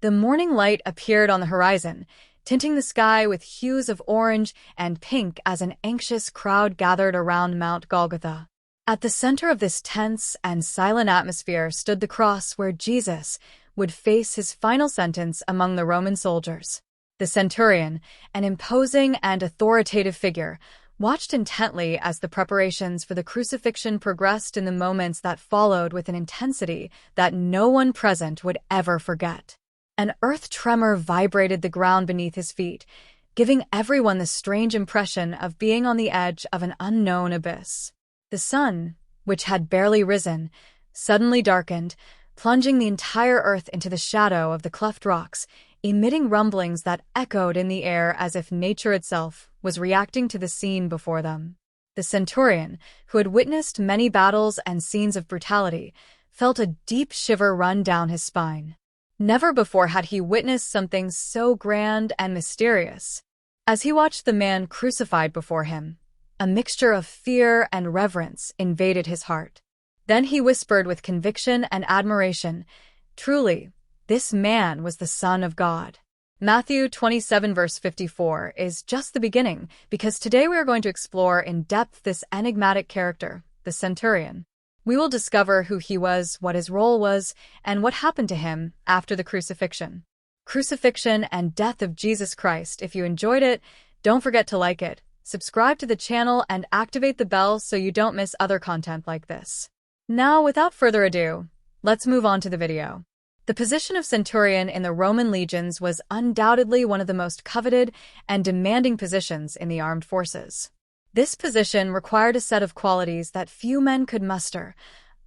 The morning light appeared on the horizon, tinting the sky with hues of orange and pink as an anxious crowd gathered around Mount Golgotha. At the center of this tense and silent atmosphere stood the cross where Jesus would face his final sentence among the Roman soldiers. The centurion, an imposing and authoritative figure, watched intently as the preparations for the crucifixion progressed in the moments that followed with an intensity that no one present would ever forget. An earth tremor vibrated the ground beneath his feet, giving everyone the strange impression of being on the edge of an unknown abyss. The sun, which had barely risen, suddenly darkened, plunging the entire earth into the shadow of the cleft rocks, emitting rumblings that echoed in the air as if nature itself was reacting to the scene before them. The centurion, who had witnessed many battles and scenes of brutality, felt a deep shiver run down his spine. Never before had he witnessed something so grand and mysterious. As he watched the man crucified before him, a mixture of fear and reverence invaded his heart. Then he whispered with conviction and admiration, "Truly, this man was the Son of God." Matthew 27 verse 54 is just the beginning, because today we are going to explore in depth this enigmatic character, the centurion. We will discover who he was, what his role was, and what happened to him after the crucifixion. Crucifixion and death of Jesus Christ. If you enjoyed it, don't forget to like it, subscribe to the channel, and activate the bell so you don't miss other content like this. Now, without further ado, let's move on to the video. The position of centurion in the Roman legions was undoubtedly one of the most coveted and demanding positions in the armed forces. This position required a set of qualities that few men could muster: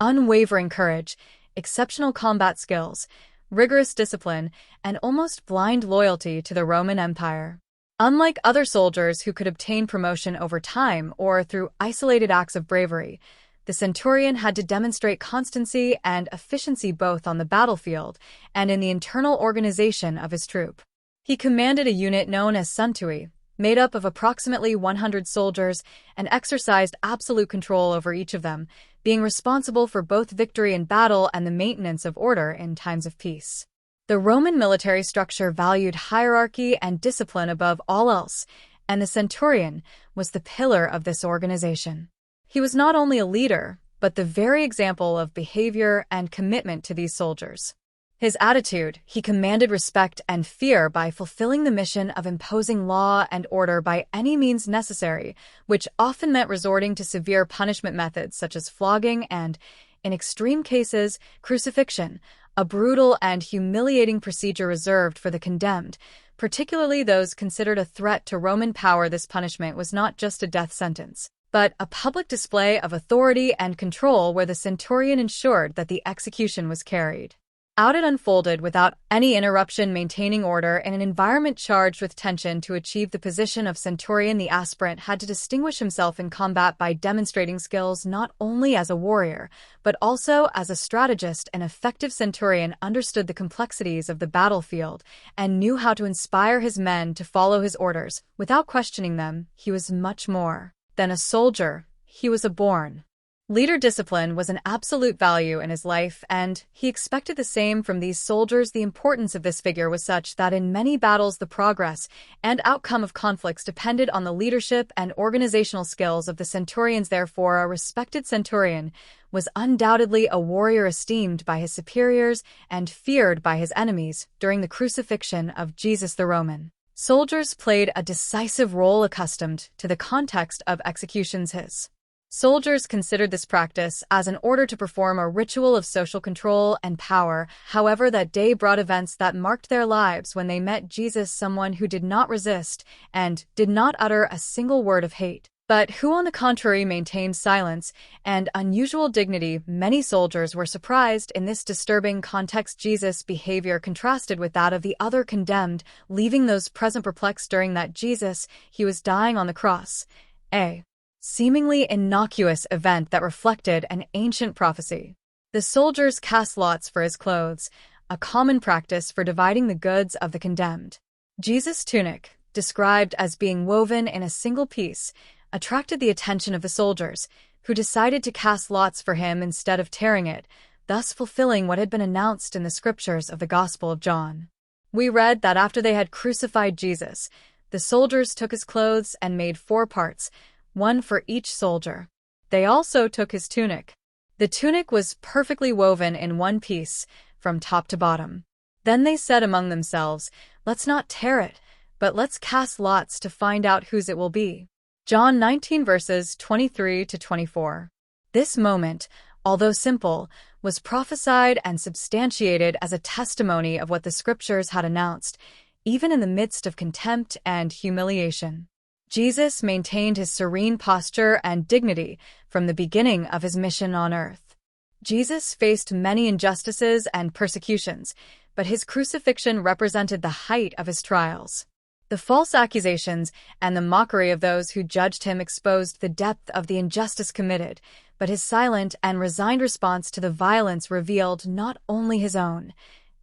unwavering courage, exceptional combat skills, rigorous discipline, and almost blind loyalty to the Roman Empire. Unlike other soldiers who could obtain promotion over time or through isolated acts of bravery, the centurion had to demonstrate constancy and efficiency both on the battlefield and in the internal organization of his troop. He commanded a unit known as centuri, made up of approximately 100 soldiers, and exercised absolute control over each of them, being responsible for both victory in battle and the maintenance of order in times of peace. The Roman military structure valued hierarchy and discipline above all else, and the centurion was the pillar of this organization. He was not only a leader, but the very example of behavior and commitment to these soldiers. His attitude, he commanded respect and fear by fulfilling the mission of imposing law and order by any means necessary, which often meant resorting to severe punishment methods such as flogging and, in extreme cases, crucifixion, a brutal and humiliating procedure reserved for the condemned, particularly those considered a threat to Roman power. This punishment was not just a death sentence, but a public display of authority and control where the centurion ensured that the execution was carried out. It unfolded without any interruption, maintaining order in an environment charged with tension. To achieve the position of centurion, the aspirant had to distinguish himself in combat by demonstrating skills not only as a warrior, but also as a strategist. An effective centurion understood the complexities of the battlefield and knew how to inspire his men to follow his orders without questioning them. He was much more than a soldier, he was a born leader. Discipline was an absolute value in his life, and he expected the same from these soldiers. The importance of this figure was such that in many battles the progress and outcome of conflicts depended on the leadership and organizational skills of the centurions. Therefore, a respected centurion was undoubtedly a warrior esteemed by his superiors and feared by his enemies. During the crucifixion of Jesus, the Roman soldiers played a decisive role. Accustomed to the context of executions, his soldiers considered this practice as an order to perform a ritual of social control and power. However, that day brought events that marked their lives when they met Jesus, someone who did not resist and did not utter a single word of hate, but who on the contrary maintained silence and unusual dignity. Many soldiers were surprised in this disturbing context. Jesus' behavior contrasted with that of the other condemned, leaving those present perplexed. During that Jesus, he was dying on the cross, a seemingly innocuous event that reflected an ancient prophecy. The soldiers cast lots for his clothes, a common practice for dividing the goods of the condemned. Jesus' tunic, described as being woven in a single piece, attracted the attention of the soldiers, who decided to cast lots for him instead of tearing it, thus fulfilling what had been announced in the scriptures of the Gospel of John. We read that after they had crucified Jesus, the soldiers took his clothes and made 4 parts, one for each soldier. They also took his tunic. The tunic was perfectly woven in one piece, from top to bottom. Then they said among themselves, "Let's not tear it, but let's cast lots to find out whose it will be." John 19 verses 23 to 24. This moment, although simple, was prophesied and substantiated as a testimony of what the scriptures had announced, even in the midst of contempt and humiliation. Jesus maintained his serene posture and dignity from the beginning of his mission on earth. Jesus faced many injustices and persecutions, but his crucifixion represented the height of his trials. The false accusations and the mockery of those who judged him exposed the depth of the injustice committed, but his silent and resigned response to the violence revealed not only his own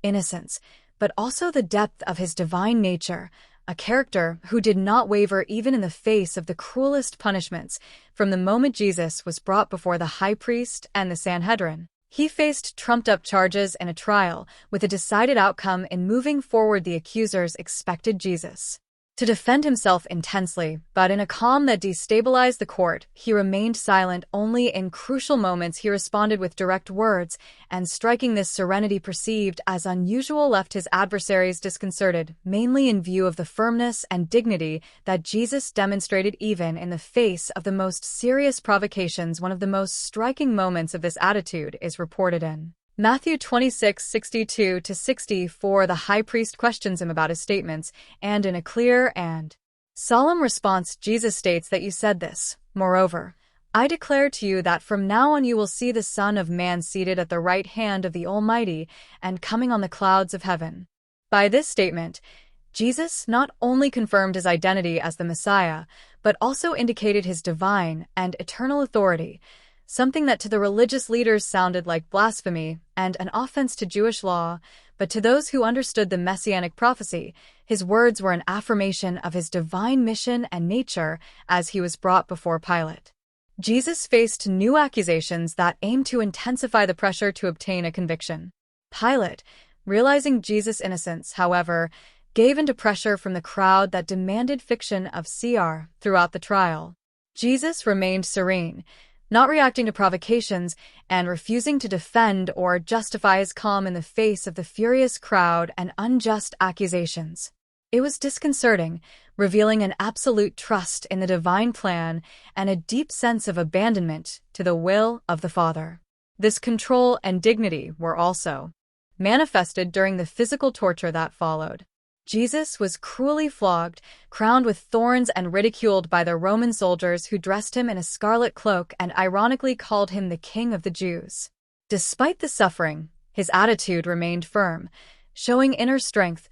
innocence, but also the depth of his divine nature, a character who did not waver even in the face of the cruelest punishments. From the moment Jesus was brought before the high priest and the Sanhedrin, he faced trumped-up charges in a trial, with a decided outcome in moving forward. The accusers expected Jesus to defend himself intensely, but in a calm that destabilized the court, he remained silent. Only in crucial moments he responded with direct words, and striking this serenity perceived as unusual left his adversaries disconcerted, mainly in view of the firmness and dignity that Jesus demonstrated even in the face of the most serious provocations. One of the most striking moments of this attitude is reported in Matthew 26:62-64. The high priest questions him about his statements, and in a clear and solemn response, Jesus states that you said this. Moreover, I declare to you that from now on you will see the Son of Man seated at the right hand of the Almighty and coming on the clouds of heaven. By this statement, Jesus not only confirmed his identity as the Messiah, but also indicated his divine and eternal authority, something that to the religious leaders sounded like blasphemy and an offense to Jewish law, but to those who understood the messianic prophecy, his words were an affirmation of his divine mission and nature as he was brought before Pilate. Jesus faced new accusations that aimed to intensify the pressure to obtain a conviction. Pilate, realizing Jesus' innocence, however, gave into pressure from the crowd that demanded fiction of CR throughout the trial. Jesus remained serene, not reacting to provocations and refusing to defend or justify his calm in the face of the furious crowd and unjust accusations. It was disconcerting, revealing an absolute trust in the divine plan and a deep sense of abandonment to the will of the Father. This control and dignity were also manifested during the physical torture that followed. Jesus was cruelly flogged, crowned with thorns, and ridiculed by the Roman soldiers who dressed him in a scarlet cloak and ironically called him the King of the Jews. Despite the suffering, his attitude remained firm, showing inner strength,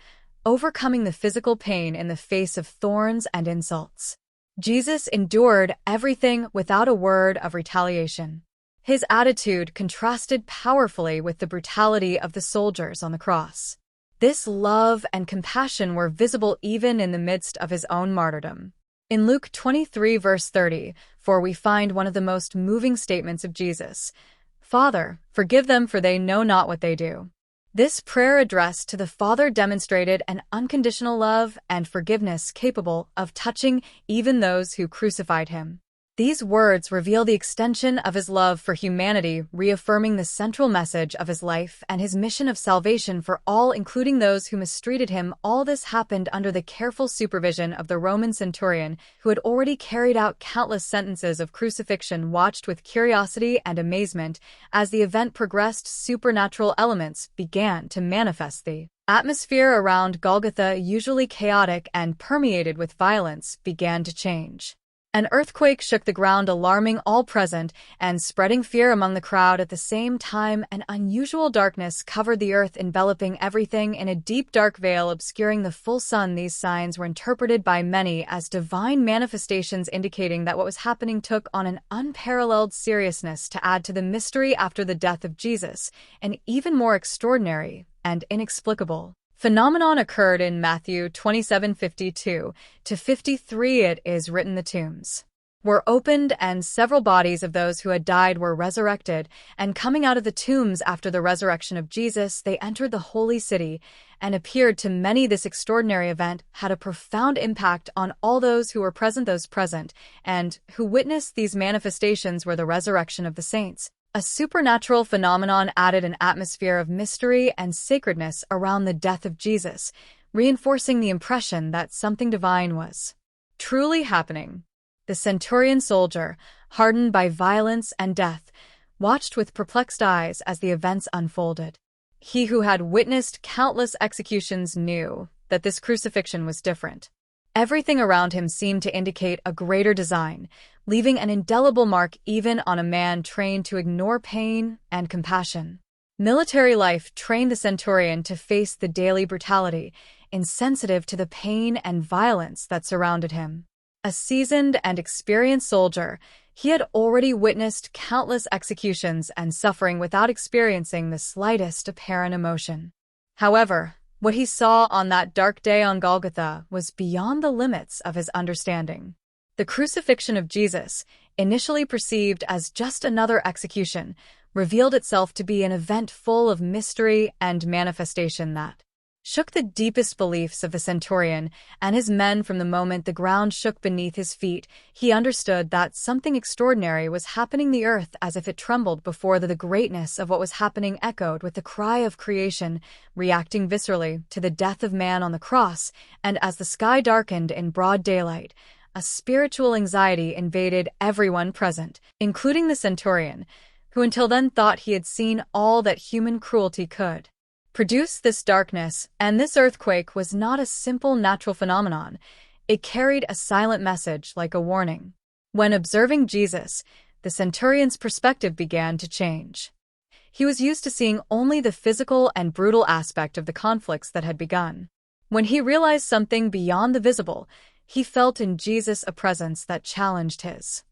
overcoming the physical pain in the face of thorns and insults. Jesus endured everything without a word of retaliation. His attitude contrasted powerfully with the brutality of the soldiers on the cross. This love and compassion were visible even in the midst of his own martyrdom. In Luke 23 verse 30, for we find one of the most moving statements of Jesus, "Father, forgive them, for they know not what they do." This prayer addressed to the Father demonstrated an unconditional love and forgiveness capable of touching even those who crucified him. These words reveal the extension of his love for humanity, reaffirming the central message of his life and his mission of salvation for all, including those who mistreated him. All this happened under the careful supervision of the Roman centurion, who had already carried out countless sentences of crucifixion. Watched with curiosity and amazement as the event progressed. Supernatural elements began to manifest. The atmosphere around Golgotha, usually chaotic and permeated with violence, began to change. An earthquake shook the ground, alarming all present and spreading fear among the crowd. At the same time, an unusual darkness covered the earth, enveloping everything in a deep dark veil, obscuring the full sun. These signs were interpreted by many as divine manifestations, indicating that what was happening took on an unparalleled seriousness. To add to the mystery after the death of Jesus, an even more extraordinary and inexplicable phenomenon occurred in Matthew 27:52-53. It is written, the tombs were opened, and several bodies of those who had died were resurrected, and coming out of the tombs after the resurrection of Jesus, they entered the holy city and appeared to many. This extraordinary event had a profound impact on all those who were present. Those present and who witnessed these manifestations were the resurrection of the saints. A supernatural phenomenon added an atmosphere of mystery and sacredness around the death of Jesus, reinforcing the impression that something divine was truly happening. The centurion soldier, hardened by violence and death, watched with perplexed eyes as the events unfolded. He who had witnessed countless executions knew that this crucifixion was different. Everything around him seemed to indicate a greater design, leaving an indelible mark even on a man trained to ignore pain and compassion. Military life trained the centurion to face the daily brutality, insensitive to the pain and violence that surrounded him. A seasoned and experienced soldier, he had already witnessed countless executions and suffering without experiencing the slightest apparent emotion. However, what he saw on that dark day on Golgotha was beyond the limits of his understanding. The crucifixion of Jesus, initially perceived as just another execution, revealed itself to be an event full of mystery and manifestation that shook the deepest beliefs of the centurion and his men. From the moment the ground shook beneath his feet, he understood that something extraordinary was happening. The earth, as if it trembled before the greatness of what was happening, echoed with the cry of creation, reacting viscerally to the death of man on the cross. And as the sky darkened in broad daylight, a spiritual anxiety invaded everyone present, including the centurion, who until then thought he had seen all that human cruelty could produce. This darkness and this earthquake was not a simple natural phenomenon. It carried a silent message, like a warning. When observing Jesus, the centurion's perspective began to change. He was used to seeing only the physical and brutal aspect of the conflicts that had begun. When he realized something beyond the visible, he felt in Jesus a presence that challenged his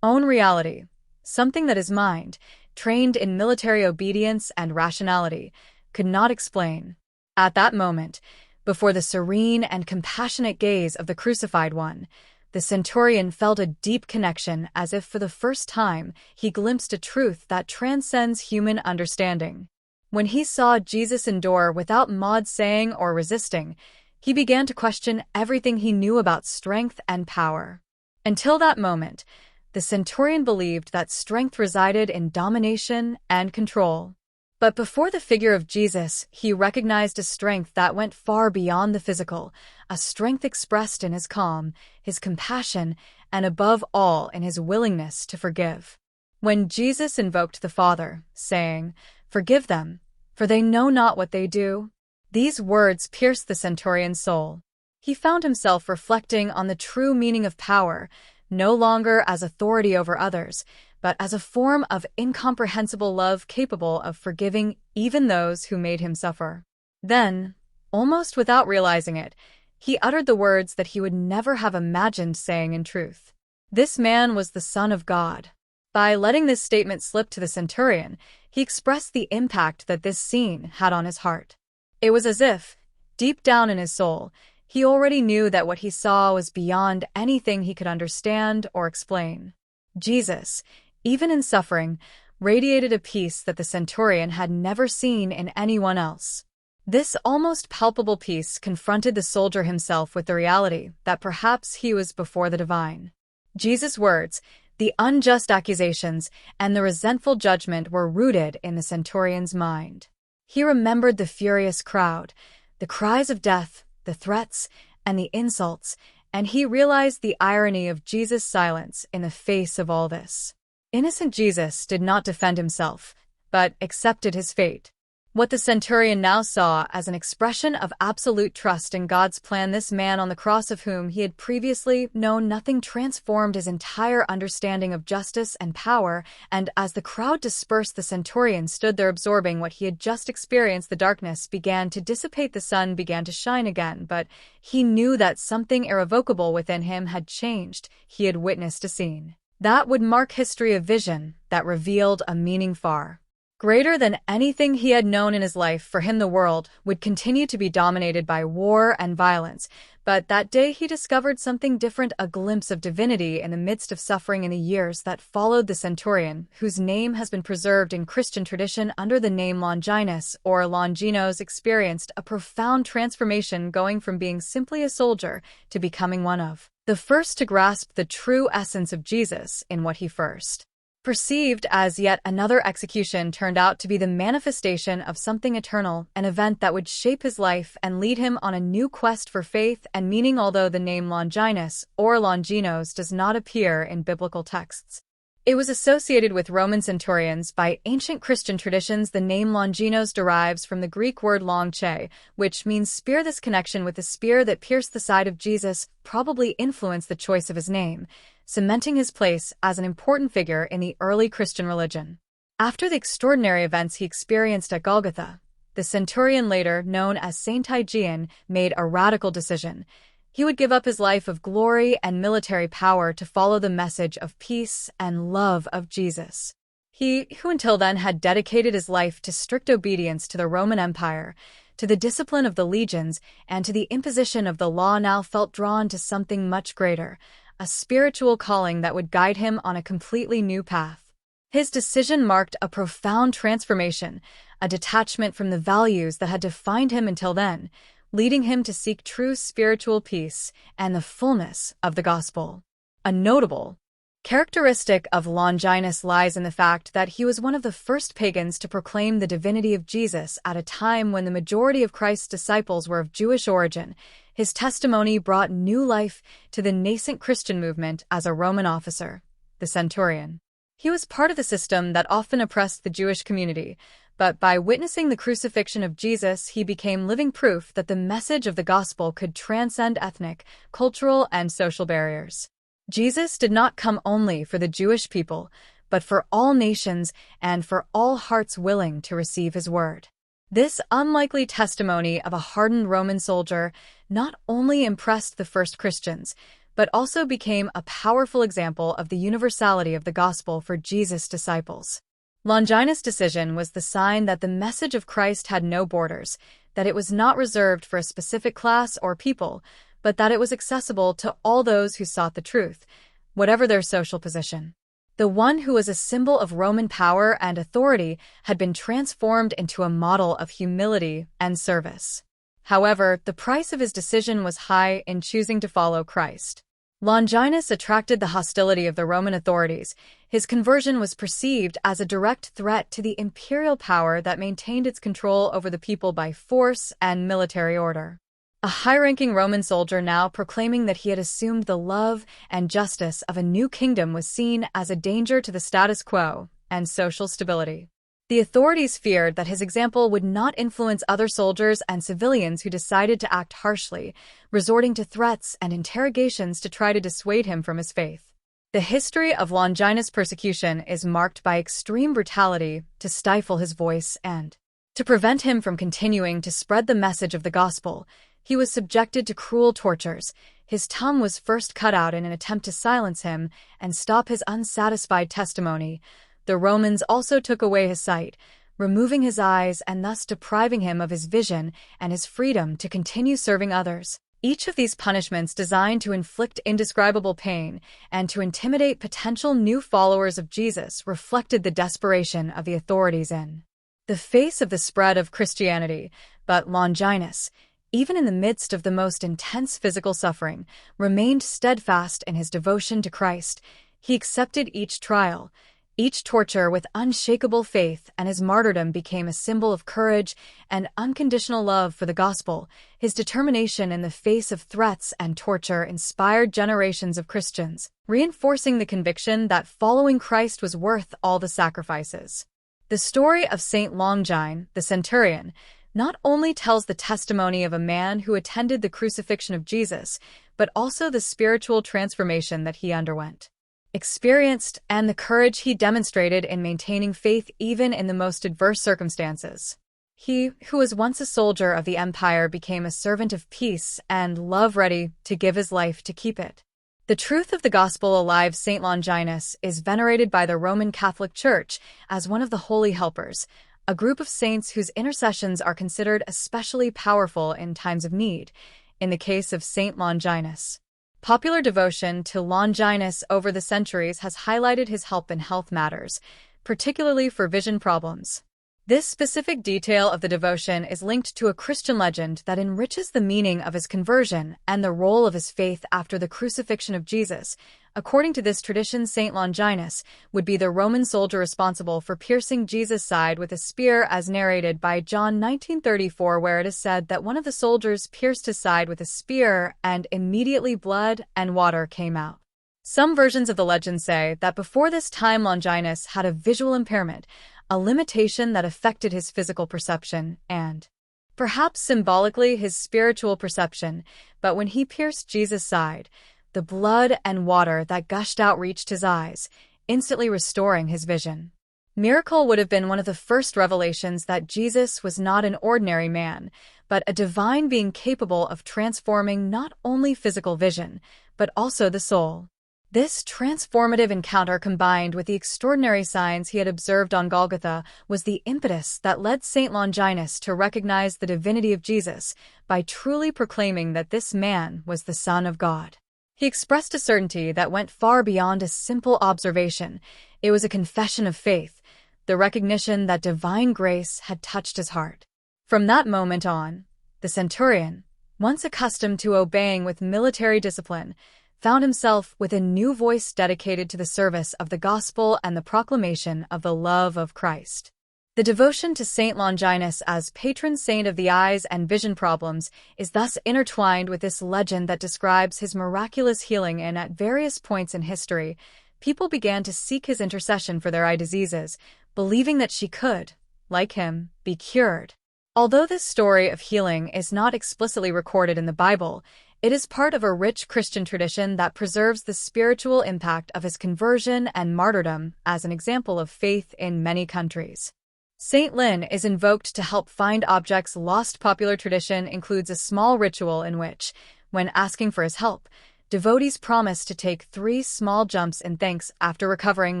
own reality, something that his mind, trained in military obedience and rationality, could not explain. At that moment, before the serene and compassionate gaze of the crucified one, the centurion felt a deep connection, as if for the first time he glimpsed a truth that transcends human understanding. When he saw Jesus endure without saying or resisting, he began to question everything he knew about strength and power. Until that moment, the centurion believed that strength resided in domination and control. But before the figure of Jesus, he recognized a strength that went far beyond the physical, a strength expressed in his calm, his compassion, and above all in his willingness to forgive. When Jesus invoked the Father, saying, "Forgive them, for they know not what they do," these words pierced the centurion's soul. He found himself reflecting on the true meaning of power, no longer as authority over others, but as a form of incomprehensible love capable of forgiving even those who made him suffer. Then, almost without realizing it, he uttered the words that he would never have imagined saying in truth. This man was the Son of God. By letting this statement slip to the centurion, he expressed the impact that this scene had on his heart. It was as if, deep down in his soul, he already knew that what he saw was beyond anything he could understand or explain. Jesus, even in suffering, radiated a peace that the centurion had never seen in anyone else. This almost palpable peace confronted the soldier himself with the reality that perhaps he was before the divine. Jesus' words, the unjust accusations, and the resentful judgment were rooted in the centurion's mind. He remembered the furious crowd, the cries of death, the threats, and the insults, and he realized the irony of Jesus' silence in the face of all this. Innocent Jesus did not defend himself, but accepted his fate. What the centurion now saw as an expression of absolute trust in God's plan, this man on the cross of whom he had previously known nothing, transformed his entire understanding of justice and power, and as the crowd dispersed, the centurion stood there absorbing what he had just experienced. The darkness began to dissipate, the sun began to shine again, but he knew that something irrevocable within him had changed. He had witnessed a scene that would mark history, a vision that revealed a meaning far Greater than anything he had known in his life, for him the world would continue to be dominated by war and violence. But that day he discovered something different, a glimpse of divinity in the midst of suffering. In the years that followed, the centurion, whose name has been preserved in Christian tradition under the name Longinus or Longinos, experienced a profound transformation, going from being simply a soldier to becoming one of the first to grasp the true essence of Jesus in what he first perceived as yet another execution turned out to be the manifestation of something eternal, an event that would shape his life and lead him on a new quest for faith and meaning. Although the name Longinus or Longinos does not appear in biblical texts, it was associated with Roman centurions by ancient Christian traditions. The name Longinos derives from the Greek word lonche, which means spear. This connection with the spear that pierced the side of Jesus probably influenced the choice of his name, cementing his place as an important figure in the early Christian religion. After the extraordinary events he experienced at Golgotha, the centurion, later known as Saint Aegeon, made a radical decision. He would give up his life of glory and military power to follow the message of peace and love of Jesus. He, who until then had dedicated his life to strict obedience to the Roman Empire, to the discipline of the legions, and to the imposition of the law, now felt drawn to something much greater, a spiritual calling that would guide him on a completely new path. His decision marked a profound transformation, a detachment from the values that had defined him until then, leading him to seek true spiritual peace and the fullness of the gospel. A notable characteristic of Longinus lies in the fact that he was one of the first pagans to proclaim the divinity of Jesus at a time when the majority of Christ's disciples were of Jewish origin. His testimony brought new life to the nascent Christian movement. As a Roman officer, the centurion, he was part of the system that often oppressed the Jewish community, but by witnessing the crucifixion of Jesus, he became living proof that the message of the gospel could transcend ethnic, cultural, and social barriers. Jesus did not come only for the Jewish people, but for all nations and for all hearts willing to receive his word. This unlikely testimony of a hardened Roman soldier not only impressed the first Christians, but also became a powerful example of the universality of the gospel for Jesus' disciples. Longinus' decision was the sign that the message of Christ had no borders, that it was not reserved for a specific class or people, but that it was accessible to all those who sought the truth, whatever their social position. The one who was a symbol of Roman power and authority had been transformed into a model of humility and service. However, the price of his decision was high in choosing to follow Christ. Longinus attracted the hostility of the Roman authorities. His conversion was perceived as a direct threat to the imperial power that maintained its control over the people by force and military order. A high-ranking Roman soldier now proclaiming that he had assumed the love and justice of a new kingdom was seen as a danger to the status quo and social stability. The authorities feared that his example would not influence other soldiers and civilians who decided to act harshly, resorting to threats and interrogations to try to dissuade him from his faith. The history of Longinus' persecution is marked by extreme brutality to stifle his voice and to prevent him from continuing to spread the message of the gospel. He was subjected to cruel tortures. His tongue was first cut out in an attempt to silence him and stop his unsatisfied testimony. The Romans also took away his sight, removing his eyes and thus depriving him of his vision and his freedom to continue serving others. Each of these punishments designed to inflict indescribable pain and to intimidate potential new followers of Jesus reflected the desperation of the authorities in the face of the spread of Christianity. But Longinus, even in the midst of the most intense physical suffering, remained steadfast in his devotion to Christ. He accepted each trial, each torture with unshakable faith, and his martyrdom became a symbol of courage and unconditional love for the gospel. His determination in the face of threats and torture inspired generations of Christians, reinforcing the conviction that following Christ was worth all the sacrifices. The story of Saint Longin, the centurion, not only tells the testimony of a man who attended the crucifixion of Jesus, but also the spiritual transformation that he underwent, experienced, and the courage he demonstrated in maintaining faith even in the most adverse circumstances. He, who was once a soldier of the empire, became a servant of peace and love, ready to give his life to keep it. The Truth of the Gospel Alive Saint Longinus is venerated by the Roman Catholic Church as one of the Holy Helpers, a group of saints whose intercessions are considered especially powerful in times of need, in the case of Saint Longinus. Popular devotion to Longinus over the centuries has highlighted his help in health matters, particularly for vision problems. This specific detail of the devotion is linked to a Christian legend that enriches the meaning of his conversion and the role of his faith after the crucifixion of Jesus. According to this tradition, Saint Longinus would be the Roman soldier responsible for piercing Jesus' side with a spear, as narrated by John 19:34, where it is said that one of the soldiers pierced his side with a spear and immediately blood and water came out. Some versions of the legend say that before this time Longinus had a visual impairment, a limitation that affected his physical perception and, perhaps symbolically, his spiritual perception, but when he pierced Jesus' side, the blood and water that gushed out reached his eyes, instantly restoring his vision. Miracle would have been one of the first revelations that Jesus was not an ordinary man, but a divine being capable of transforming not only physical vision, but also the soul. This transformative encounter, combined with the extraordinary signs he had observed on Golgotha, was the impetus that led Saint Longinus to recognize the divinity of Jesus by truly proclaiming that this man was the Son of God. He expressed a certainty that went far beyond a simple observation. It was a confession of faith, the recognition that divine grace had touched his heart. From that moment on, the centurion, once accustomed to obeying with military discipline, found himself with a new voice dedicated to the service of the gospel and the proclamation of the love of Christ. The devotion to Saint Longinus as patron saint of the eyes and vision problems is thus intertwined with this legend that describes his miraculous healing, and at various points in history, people began to seek his intercession for their eye diseases, believing that she could, like him, be cured. Although this story of healing is not explicitly recorded in the Bible, it is part of a rich Christian tradition that preserves the spiritual impact of his conversion and martyrdom as an example of faith in many countries. Saint Lin is invoked to help find objects lost. Popular tradition includes a small ritual in which, when asking for his help, devotees promise to take 3 small jumps in thanks after recovering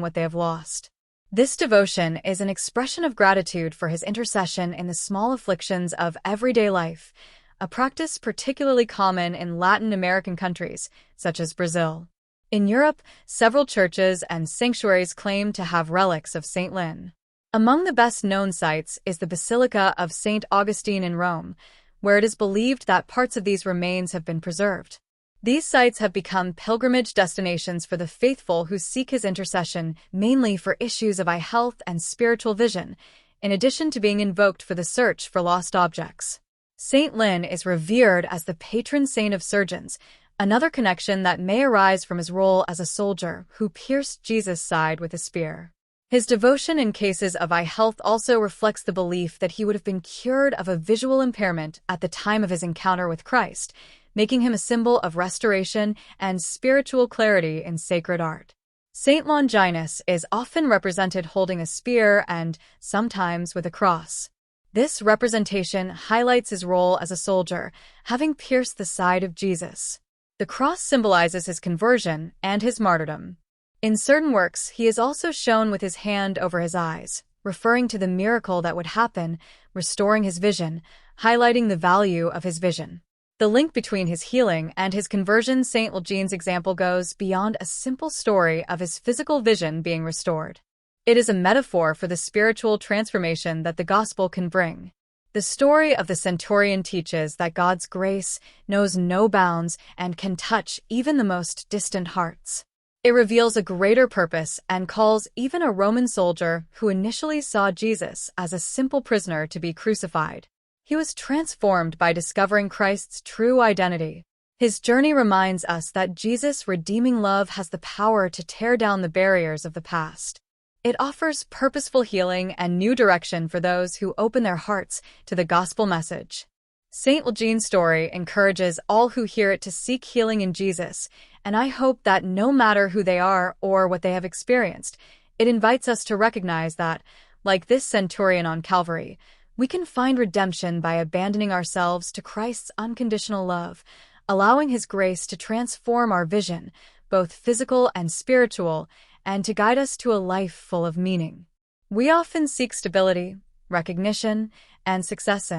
what they have lost. This devotion is an expression of gratitude for his intercession in the small afflictions of everyday life, a practice particularly common in Latin American countries, such as Brazil. In Europe, several churches and sanctuaries claim to have relics of Saint Lin. Among the best-known sites is the Basilica of St. Augustine in Rome, where it is believed that parts of these remains have been preserved. These sites have become pilgrimage destinations for the faithful who seek his intercession, mainly for issues of eye health and spiritual vision, in addition to being invoked for the search for lost objects. Saint Lin is revered as the patron saint of surgeons, another connection that may arise from his role as a soldier who pierced Jesus' side with a spear. His devotion in cases of eye health also reflects the belief that he would have been cured of a visual impairment at the time of his encounter with Christ, making him a symbol of restoration and spiritual clarity in sacred art. Saint Longinus is often represented holding a spear and, sometimes, with a cross. This representation highlights his role as a soldier, having pierced the side of Jesus. The cross symbolizes his conversion and his martyrdom. In certain works, he is also shown with his hand over his eyes, referring to the miracle that would happen, restoring his vision, highlighting the value of his vision. The link between his healing and his conversion, Saint Longinus' example, goes beyond a simple story of his physical vision being restored. It is a metaphor for the spiritual transformation that the gospel can bring. The story of the centurion teaches that God's grace knows no bounds and can touch even the most distant hearts. It reveals a greater purpose and calls even a Roman soldier who initially saw Jesus as a simple prisoner to be crucified. He was transformed by discovering Christ's true identity. His journey reminds us that Jesus' redeeming love has the power to tear down the barriers of the past. It offers purposeful healing and new direction for those who open their hearts to the gospel message. Saint Longinus' story encourages all who hear it to seek healing in Jesus, and I hope that no matter who they are or what they have experienced, it invites us to recognize that, like this centurion on Calvary, we can find redemption by abandoning ourselves to Christ's unconditional love, allowing his grace to transform our vision, both physical and spiritual, and to guide us to a life full of meaning. We often seek stability, recognition, and success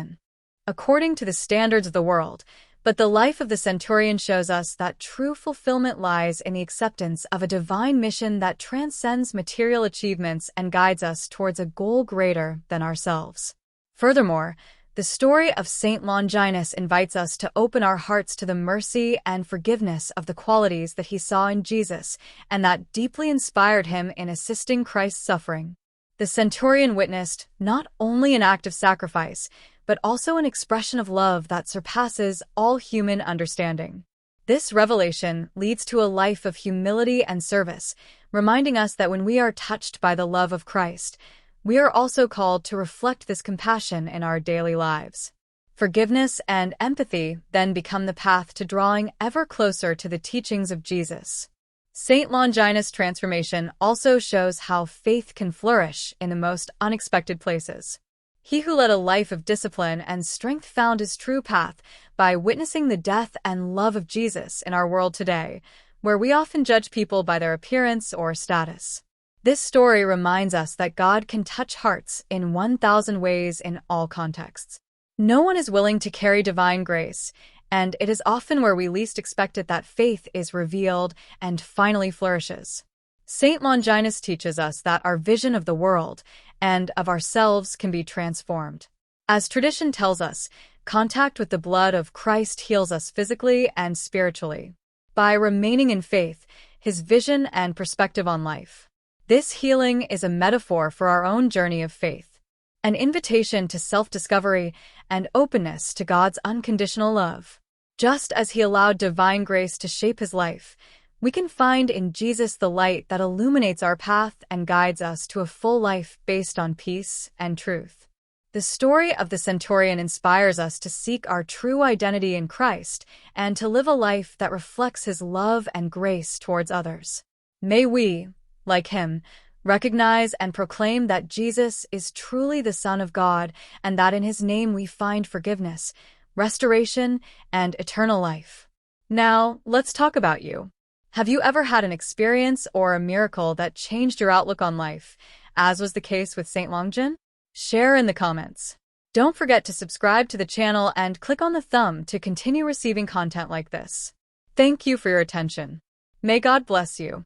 according to the standards of the world, but the life of the centurion shows us that true fulfillment lies in the acceptance of a divine mission that transcends material achievements and guides us towards a goal greater than ourselves. Furthermore, the story of Saint Longinus invites us to open our hearts to the mercy and forgiveness of the qualities that he saw in Jesus and that deeply inspired him in assisting Christ's suffering. The centurion witnessed not only an act of sacrifice, but also an expression of love that surpasses all human understanding. This revelation leads to a life of humility and service, reminding us that when we are touched by the love of Christ, we are also called to reflect this compassion in our daily lives. Forgiveness and empathy then become the path to drawing ever closer to the teachings of Jesus. Saint Longinus' transformation also shows how faith can flourish in the most unexpected places. He who led a life of discipline and strength found his true path by witnessing the death and love of Jesus in our world today, where we often judge people by their appearance or status. This story reminds us that God can touch hearts in 1,000 ways in all contexts. No one is willing to carry divine grace, and it is often where we least expect it that faith is revealed and finally flourishes. Saint Longinus teaches us that our vision of the world and of ourselves can be transformed. As tradition tells us, contact with the blood of Christ heals us physically and spiritually. By remaining in faith, his vision and perspective on life. This healing is a metaphor for our own journey of faith, an invitation to self-discovery and openness to God's unconditional love. Just as he allowed divine grace to shape his life, we can find in Jesus the light that illuminates our path and guides us to a full life based on peace and truth. The story of the centurion inspires us to seek our true identity in Christ and to live a life that reflects his love and grace towards others. May we, like him, recognize and proclaim that Jesus is truly the Son of God and that in his name we find forgiveness, restoration, and eternal life. Now, let's talk about you. Have you ever had an experience or a miracle that changed your outlook on life, as was the case with Saint Longin? Share in the comments. Don't forget to subscribe to the channel and click on the thumb to continue receiving content like this. Thank you for your attention. May God bless you.